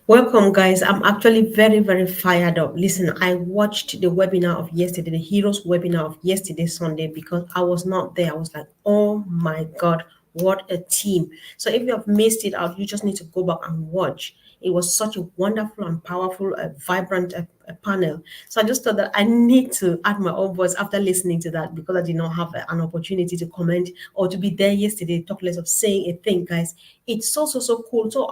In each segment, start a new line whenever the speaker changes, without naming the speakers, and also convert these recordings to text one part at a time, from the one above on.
Welcome, guys. I'm actually very, very fired up. Listen, I watched the webinar of yesterday, the Heroes webinar of yesterday, Sunday, because I was not there. I was like, oh my God, what a team. So if you have missed it out, you just need to go back and watch. It was such a wonderful and powerful, vibrant panel. So I just thought that I need to add my own voice after listening to that because I did not have an opportunity to comment or to be there yesterday, talk less of saying a thing, guys. It's so cool. So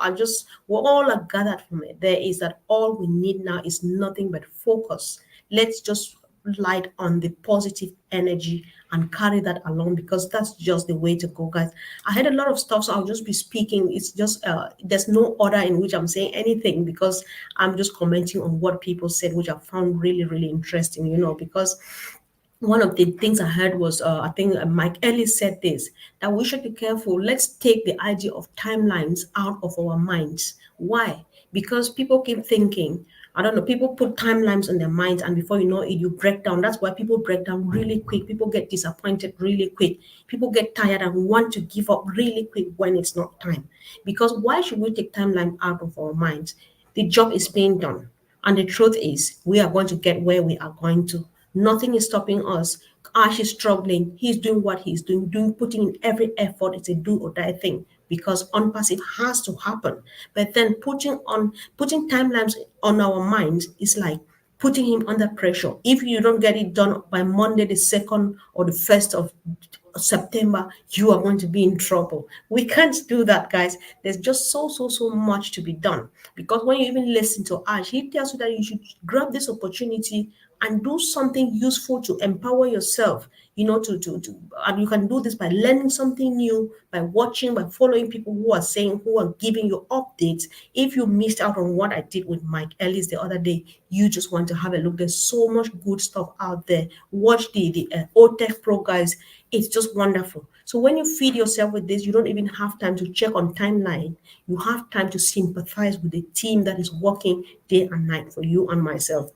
what all I gathered from it there is that all we need now is nothing but focus. Let's just light on the positive energy and carry that along because that's just the way to go, guys. I had a lot of stuff, so I'll just be speaking. It's just there's no order in which I'm saying anything because I'm just commenting on what people said, which I found really, really interesting, because one of the things I heard was, I think Mike Ellis said this, that we should be careful. Let's take the idea of timelines out of our minds. Why? Because people keep thinking, I don't know, people put timelines on their minds, and before you know it, you break down. That's why people break down really quick. People get disappointed really quick. People get tired and want to give up really quick when it's not time. Because why should we take timeline out of our minds? The job is being done. And the truth is, we are going to get where we are going to. Nothing is stopping us. Ash is struggling. He's doing what he's doing, putting in every effort. It's a do or die thing because unpassive has to happen. But then putting timelines on our minds is like putting him under pressure. If you don't get it done by Monday, the 2nd or the 1st of September, you are going to be in trouble. We can't do that, guys. There's just so much to be done. Because when you even listen to Ash, he tells you that you should grab this opportunity and do something useful to empower yourself. And you can do this by learning something new, by watching, by following people who are giving you updates. If you missed out on what I did with Mike Ellis the other day, you just want to have a look. There's so much good stuff out there. Watch the OTech Pro, guys. It's just wonderful. So when you feed yourself with this, you don't even have time to check on timeline. You have time to sympathize with the team that is working day and night for you and myself.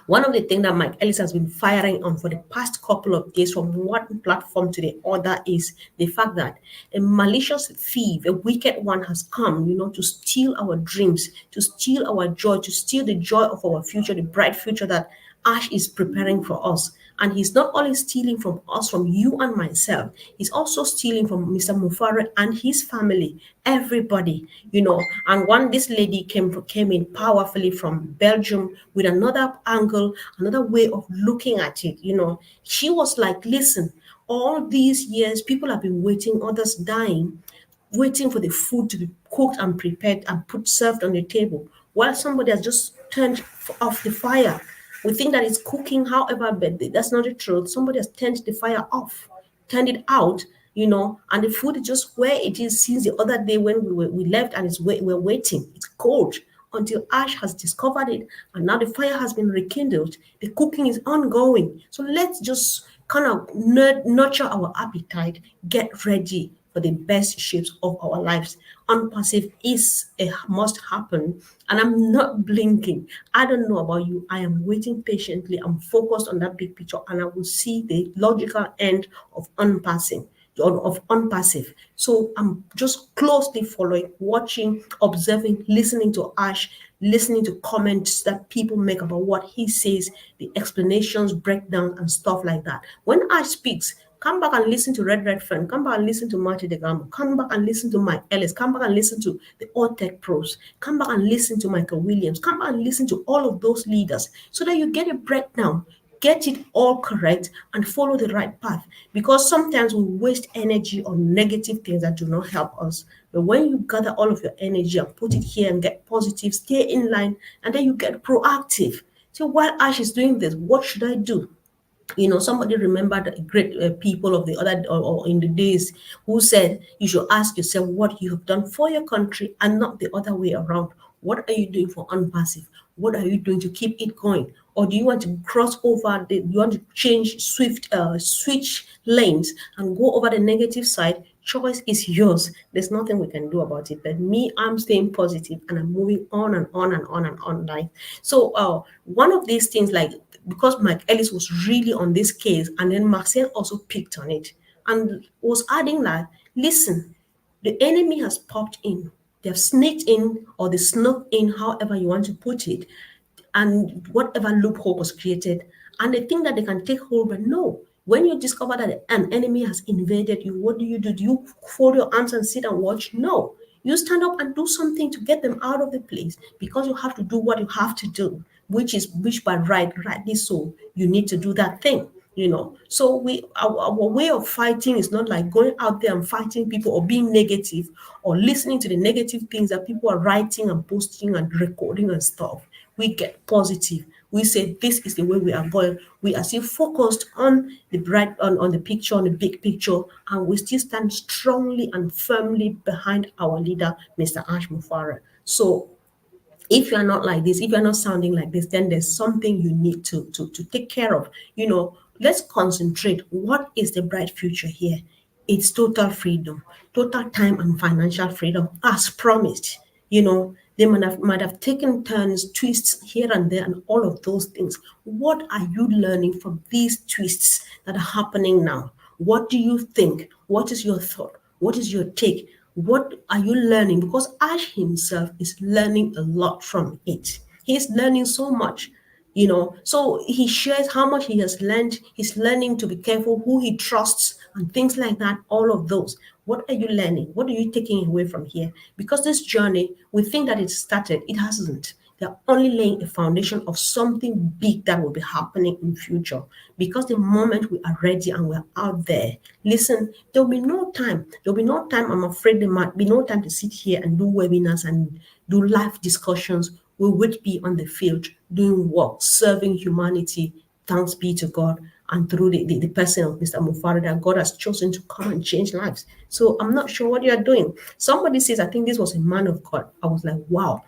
One of the things that Mike Ellis has been firing on for the past couple of days from one platform to the other is the fact that a malicious thief, a wicked one, has come, to steal our dreams, to steal our joy, to steal the joy of our future, the bright future that Ash is preparing for us. And he's not only stealing from us, from you and myself, he's also stealing from Mr. Mufareh and his family, everybody, And this lady came in powerfully from Belgium with another angle, another way of looking at it. She was like, listen, all these years, people have been waiting, others dying, waiting for the food to be cooked and prepared and put served on the table, while somebody has just turned off the fire. We think that it's cooking, however, but that's not the truth. Somebody has turned the fire off, turned it out, and the food is just where it is since the other day when we left, and we're waiting. It's cold until Ash has discovered it, and now the fire has been rekindled. The cooking is ongoing. So let's just kind of nurture our appetite, get ready for the best shapes of our lives. Unpassive is a must happen, and I'm not blinking. I don't know about you. I am waiting patiently. I'm focused on that big picture, and I will see the logical end of unpassing. Of unpassive. So I'm just closely following, watching, observing, listening to Ash, listening to comments that people make about what he says, the explanations, breakdowns, and stuff like that. When Ash speaks, come back and listen to Red Friend. Come back and listen to Marty DeGamo. Come back and listen to Mike Ellis. Come back and listen to the All Tech Pros. Come back and listen to Michael Williams. Come back and listen to all of those leaders so that you get a breakdown. Get it all correct and follow the right path, because sometimes we waste energy on negative things that do not help us. But when you gather all of your energy and put it here and get positive, stay in line, and then you get proactive. So while Ash is doing this, what should I do? Somebody remembered great people of the other or in the days who said you should ask yourself what you have done for your country and not the other way around. What are you doing for unpassive? What are you doing to keep it going? Or do you want to cross over? You want to switch lanes and go over the negative side? Choice is yours. There's nothing we can do about it. But me, I'm staying positive and I'm moving on and on and on and on. Like so, one of these things, like because Mike Ellis was really on this case, and then Marcel also picked on it and was adding that, listen, the enemy has popped in. They have sneaked in, or they snuck in, however you want to put it, and whatever loophole was created, and they think that they can take hold. But no, when you discover that an enemy has invaded you, what do you do? Do you fold your arms and sit and watch? No, you stand up and do something to get them out of the place, because you have to do what you have to do, which by rightly so, you need to do that thing. So our way of fighting is not like going out there and fighting people, or being negative, or listening to the negative things that people are writing and posting and recording and stuff. We get positive. We say this is the way we are going. We are still focused on the on the picture, on the big picture, and we still stand strongly and firmly behind our leader, Mr. Ash Mufareh. So if you are not like this, if you're not sounding like this, then there's something you need to take care of. Let's concentrate. What is the bright future here? It's total freedom, total time and financial freedom, as promised. They might have taken turns, twists here and there, and all of those things. What are you learning from these twists that are happening now? What do you think? What is your thought? What is your take? What are you learning? Because Ash himself is learning a lot from it. He's learning so much. So he shares how much he has learned. He's learning to be careful who he trusts and things like that, all of those. What are you learning? What are you taking away from here? Because this journey, we think that it started. It hasn't. They're only laying a foundation of something big that will be happening in future. Because the moment we are ready and we're out there, listen, there'll be no time. There'll be no time. I'm afraid there might be no time to sit here and do webinars and do live discussions. We would be on the field doing work, serving humanity. Thanks be to God. And through the person of Mr. Mufareh, that God has chosen to come and change lives. So I'm not sure what you are doing. Somebody says, I think this was a man of God. I was like, wow.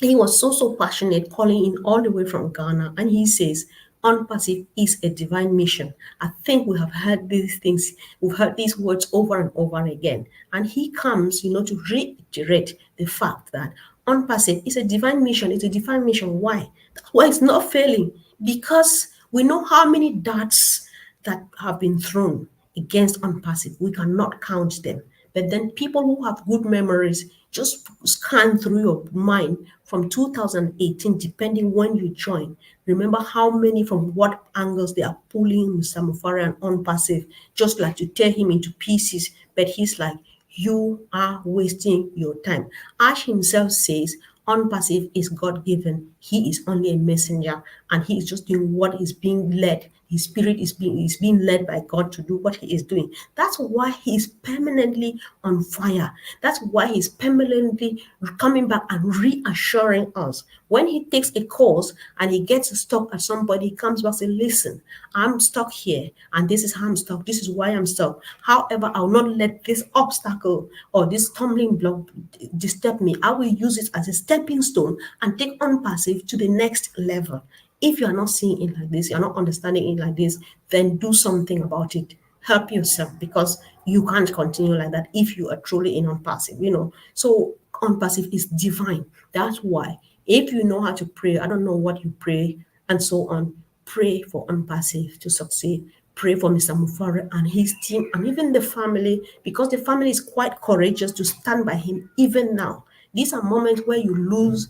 He was so passionate, calling in all the way from Ghana, and he says, ONPASSIVE is a divine mission. I think we have heard these things, we've heard these words over and over again. And he comes, to reiterate the fact that ONPASSIVE is a divine mission. It's a divine mission. Why? That's why it's not failing. Because we know how many darts that have been thrown against ONPASSIVE. We cannot count them. But then people who have good memories, just scan through your mind from 2018, depending when you join. Remember how many, from what angles they are pulling Mr. Mufareh and ONPASSIVE, just like to tear him into pieces. But he's like, you are wasting your time. Ash himself says, ONPASSIVE is God-given. He is only a messenger, and he is just doing what is being led. His spirit is being led by God to do what he is doing. That's why he is permanently on fire. That's why he's permanently coming back and reassuring us. When he takes a course and he gets stuck at somebody, he comes back and says, listen, I'm stuck here, and this is how I'm stuck. This is why I'm stuck. However, I'll not let this obstacle or this stumbling block disturb me. I will use it as a stepping stone and take ONPASSIVE to the next level. If you are not seeing it like this, you're not understanding it like this, then do something about it. Help yourself, because you can't continue like that if you are truly in ONPASSIVE. So ONPASSIVE is divine. That's why if you know how to pray, I don't know what you pray and so on, pray for ONPASSIVE to succeed. Pray for Mr. Mufareh and his team, and even the family, because the family is quite courageous to stand by him even now. These are moments where you lose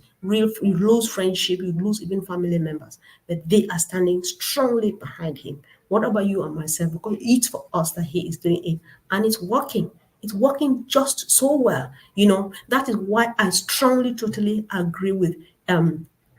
friendship, you lose even family members, but they are standing strongly behind him. What about you and myself? Because it's for us that he is doing it, and it's working. It's working just so well. That is why I strongly, totally agree with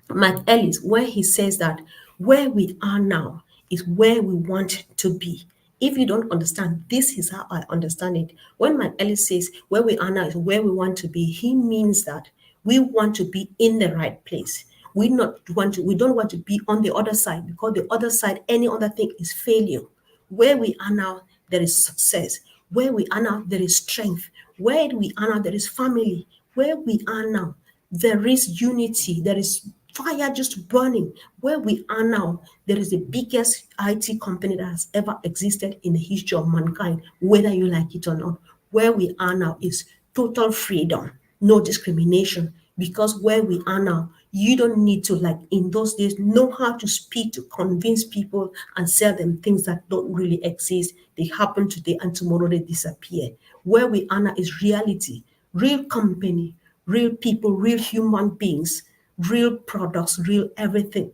Mike Ellis, where he says that where we are now is where we want to be. If you don't understand, this is how I understand it. When Mike Ellis says where we are now is where we want to be, he means that we want to be in the right place. We don't want to be on the other side, because the other side, any other thing, is failure. Where we are now, there is success. Where we are now, there is strength. Where we are now, there is family. Where we are now, there is unity. There is fire just burning. Where we are now, there is the biggest IT company that has ever existed in the history of mankind, whether you like it or not. Where we are now is total freedom, no discrimination, because where we are now, you don't need to, like in those days, know how to speak to convince people and sell them things that don't really exist. They happen today and tomorrow they disappear. Where we are now is reality, real company, real people, real human beings, real products, real everything.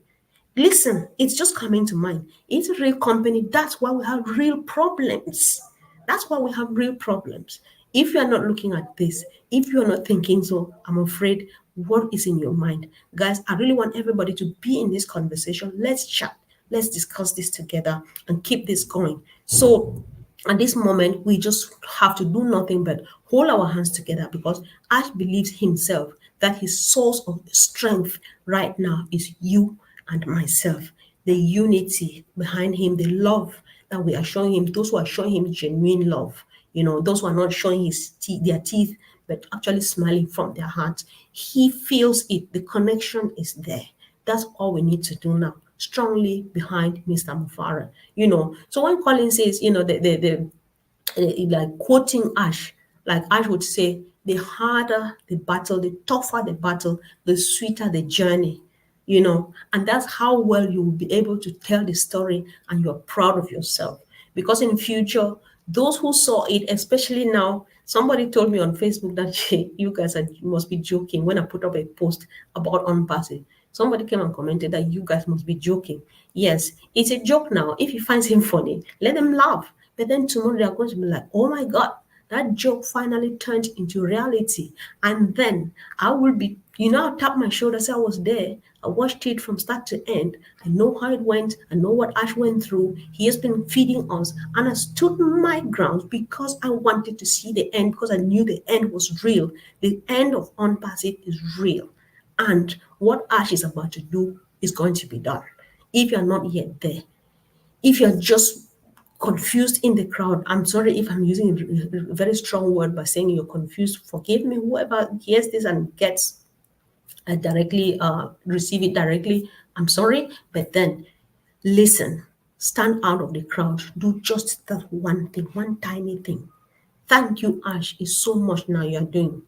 Listen, it's just coming to mind. It's a real company. That's why we have real problems. That's why we have real problems. If you are not looking at this, if you are not thinking so, I'm afraid what is in your mind? Guys, I really want everybody to be in this conversation. Let's chat. Let's discuss this together and keep this going. So, at this moment, we just have to do nothing but hold our hands together because Ash believes himself that his source of strength right now is you and myself. The unity behind him, the love that we are showing him, those who are showing him genuine love, those who are not showing their teeth, but actually smiling from their hearts. He feels it. The connection is there. That's all we need to do now. Strongly behind Mr. Mufareh. So when Colin says, like quoting Ash, like Ash would say, the harder the battle, the tougher the battle, the sweeter the journey. And that's how well you will be able to tell the story and you're proud of yourself. Because in future, those who saw it, especially now, somebody told me on Facebook that you guys you must be joking when I put up a post about ONPASSIVE. Somebody came and commented that you guys must be joking. Yes, it's a joke now. If you find him funny, let them laugh. But then tomorrow they are going to be like, oh my God, that joke finally turned into reality. And then I will be, I'll tap my shoulder, say I was there. I watched it from start to end. I know how it went. I know what Ash went through. He has been feeding us. And I stood my ground because I wanted to see the end, because I knew the end was real. The end of ONPASSIVE is real. And what Ash is about to do is going to be done. If you're not yet there, if you're just confused in the crowd, I'm sorry if I'm using a very strong word by saying you're confused. Forgive me, whoever hears this and gets directly, receive it directly. I'm sorry, but then listen, stand out of the crowd, do just that one thing, one tiny thing. Thank you, Ash, is so much now you're doing.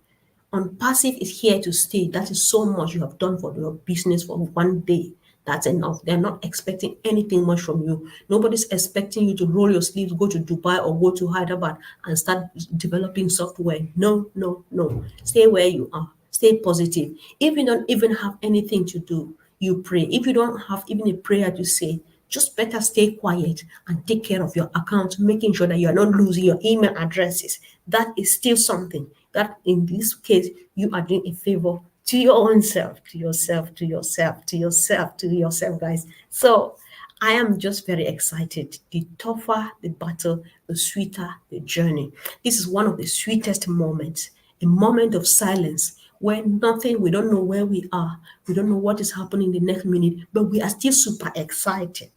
ONPASSIVE is here to stay. That is so much you have done for your business for one day. That's enough. They're not expecting anything much from you. Nobody's expecting you to roll your sleeves, go to Dubai or go to Hyderabad and start developing software. No, no, no. Stay where you are. Stay positive. If you don't even have anything to do, you pray. If you don't have even a prayer to say, just better stay quiet and take care of your account, making sure that you are not losing your email addresses. That is still something that in this case you are doing a favor to your own self, to yourself, to yourself, to yourself, to yourself, guys. So I am just very excited. The tougher the battle, the sweeter the journey. This is one of the sweetest moments, a moment of silence where nothing, we don't know where we are, we don't know what is happening the next minute, but we are still super excited.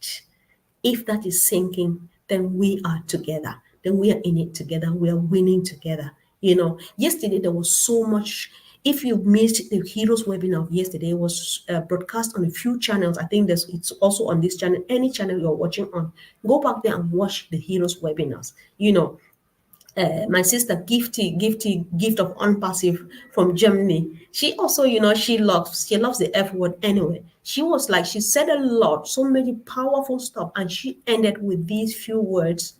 If that is sinking, then we are together. Then we are in it together. We are winning together. Yesterday there was so much. If you missed the Heroes webinar of yesterday, it was broadcast on a few channels. I think it's also on this channel. Any channel you're watching on, go back there and watch the Heroes webinars. My sister Gift of ONPASSIVE from Germany. She also, she loves the F word anyway. She said a lot, so many powerful stuff, and she ended with these few words.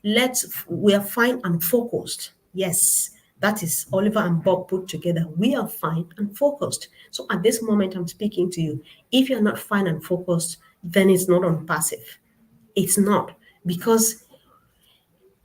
We are fine and focused. Yes, that is Oliver and Bob put together. We are fine and focused. So at this moment, I'm speaking to you. If you're not fine and focused, then it's not ONPASSIVE. It's not, because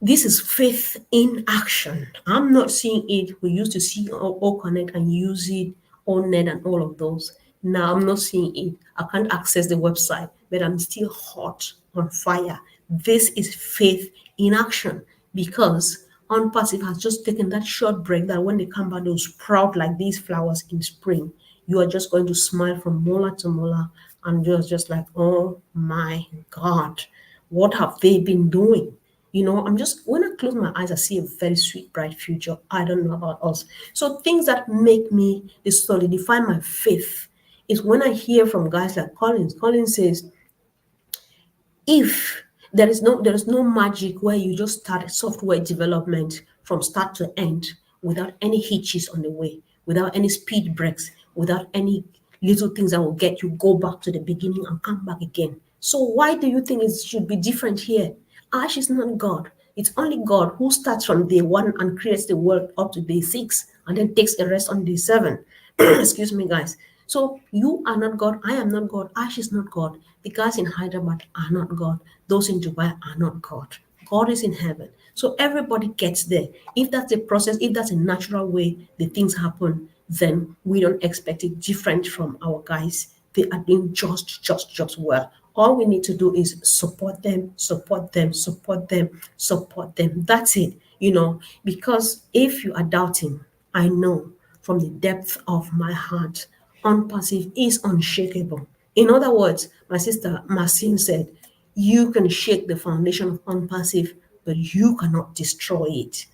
this is faith in action. I'm not seeing it. We used to see all Connect and use it, all net and all of those. Now I'm not seeing it. I can't access the website, but I'm still hot on fire. This is faith in action, because ONPASSIVE has just taken that short break that when they come back, they'll sprout like these flowers in spring. You are just going to smile from molar to molar, and you're just like, oh my God, what have they been doing? When I close my eyes, I see a very sweet, bright future. I don't know about us. So things that make me solidify my faith is when I hear from guys like Collins. Collins says, if there is no magic where you just start software development from start to end without any hitches on the way, without any speed breaks, without any little things that will get you go back to the beginning and come back again. So why do you think it should be different here? Ash is not God. It's only God who starts from day one and creates the world up to day 6. and then takes a rest on day 7. Excuse me, guys. So you are not God. I am not God. Ash is not God. The guys in Hyderabad are not God. Those in Dubai are not God. God is in heaven. So everybody gets there. If that's a process, if that's a natural way the things happen, then we don't expect it different from our guys. They are doing just well. All we need to do is support them, support them, support them, support them. That's it, because if you are doubting, I know from the depth of my heart, unpassive is unshakable. In other words, my sister Marcine said, you can shake the foundation of unpassive, but you cannot destroy it.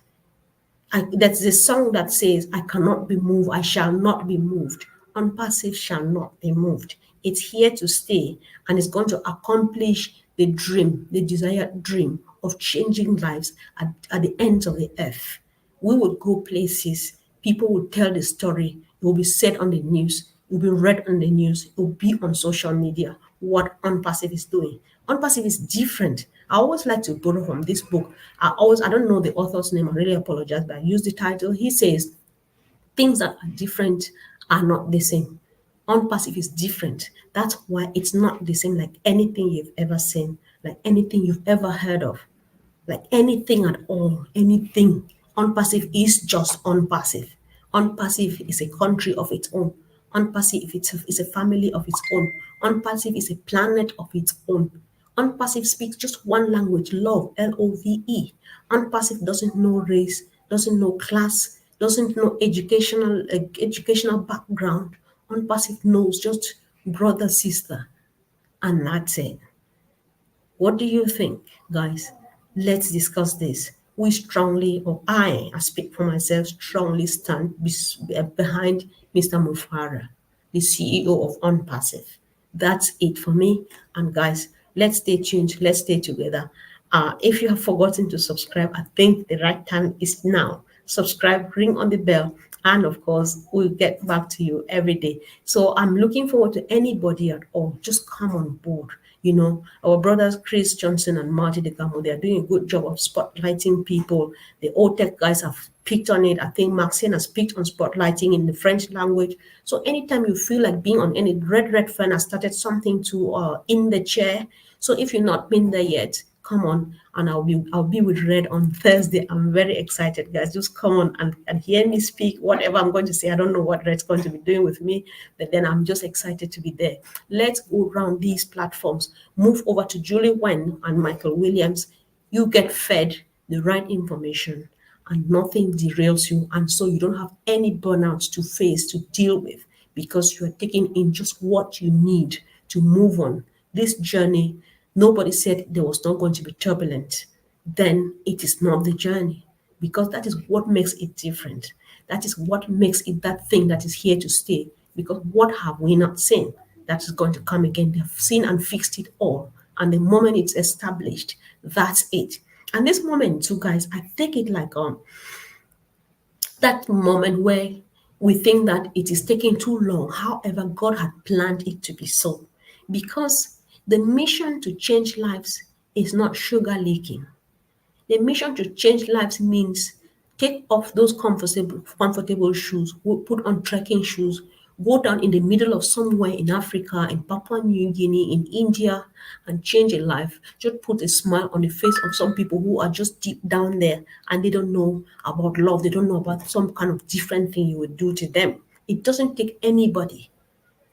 That's the song that says, I cannot be moved, I shall not be moved. Unpassive shall not be moved. It's here to stay, and it's going to accomplish the dream, the desired dream of changing lives at the ends of the earth. We would go places, people would tell the story, it will be said on the news, it will be read on the news, it will be on social media what Unpassive is doing. Unpassive is different. I always like to borrow from this book. I don't know the author's name, I really apologize, but I use the title. He says, things that are different are not the same. Unpassive is different. That's why it's not the same like anything you've ever seen, like anything you've ever heard of, like anything at all, anything. Unpassive is just unpassive. Unpassive is a country of its own. Unpassive is a family of its own. Unpassive is a planet of its own. Unpassive speaks just one language, love, Love. Unpassive doesn't know race, doesn't know class, doesn't know educational background. Unpassive knows just brother, sister, and that's it. What do you think, guys? Let's discuss this. We strongly, or I speak for myself, strongly stand behind Mr. Mufareh, the CEO of OnPassive. That's it for me. And guys, let's stay tuned. Let's stay together. If you have forgotten to subscribe, I think the right time is now. Subscribe, ring on the bell, and of course, we'll get back to you every day. So I'm looking forward to anybody at all. Just come on board. Our brothers Chris Johnson and Marty DeCamo, they are doing a good job of spotlighting people. The old tech guys have picked on it. I think Maxine has picked on spotlighting in the French language. So anytime you feel like being on any red fan has started something to in the chair. So if you've not been there yet, come on, and I'll be with Red on Thursday. I'm very excited, guys. Just come on and hear me speak. Whatever I'm going to say, I don't know what Red's going to be doing with me, but then I'm just excited to be there. Let's go around these platforms. Move over to Julie Wen and Michael Williams. You get fed the right information and nothing derails you, and so you don't have any burnouts to face, to deal with, because you are taking in just what you need to move on. This journey, nobody said there was not going to be turbulent. Then it is not the journey, because that is what makes it different. That is what makes it that thing that is here to stay. Because what have we not seen that is going to come again? They've seen and fixed it all. And the moment it's established, that's it. And this moment too, guys, I take it like that moment where we think that it is taking too long. However, God had planned it to be so. Because the mission to change lives is not sugar leaking. The mission to change lives means take off those comfortable shoes, put on trekking shoes, go down in the middle of somewhere in Africa, in Papua New Guinea, in India, and change a life. Just put a smile on the face of some people who are just deep down there and they don't know about love. They don't know about some kind of different thing you would do to them. It doesn't take anybody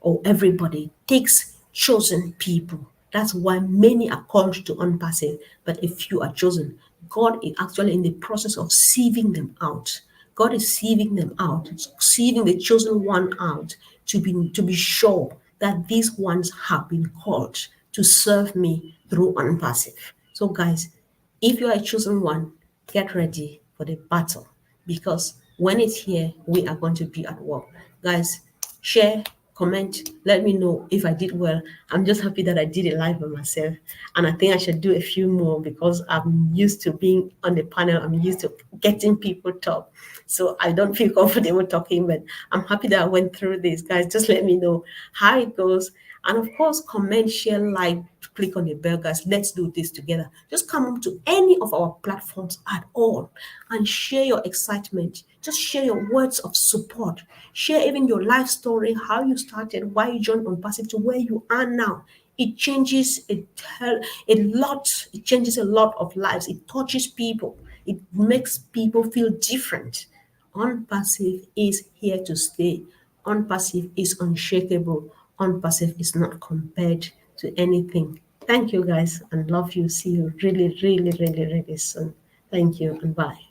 or everybody, takes chosen people. That's why many are called to unpassive, but a few are chosen. God is actually in the process of sieving them out. God is sieving them out, sieving the chosen one out to be sure that these ones have been called to serve me through unpassive. So, guys, if you are a chosen one, get ready for the battle, because when it's here, we are going to be at work. Guys, share, comment, let me know if I did well. I'm just happy that I did it live by myself. And I think I should do a few more because I'm used to being on the panel. I'm used to getting people talk. So I don't feel comfortable talking, but I'm happy that I went through this. Guys, just let me know how it goes. And of course, comment, share, like, click on the bell, guys. Let's do this together. Just come up to any of our platforms at all and share your excitement. Just share your words of support. Share even your life story, how you started, why you joined ONPASSIVE to where you are now. It changes a lot. It changes a lot of lives. It touches people. It makes people feel different. ONPASSIVE is here to stay. ONPASSIVE is unshakable. ONPASSIVE is not compared to anything. Thank you, guys, and love you. See you really, really, really, really soon. Thank you, and bye.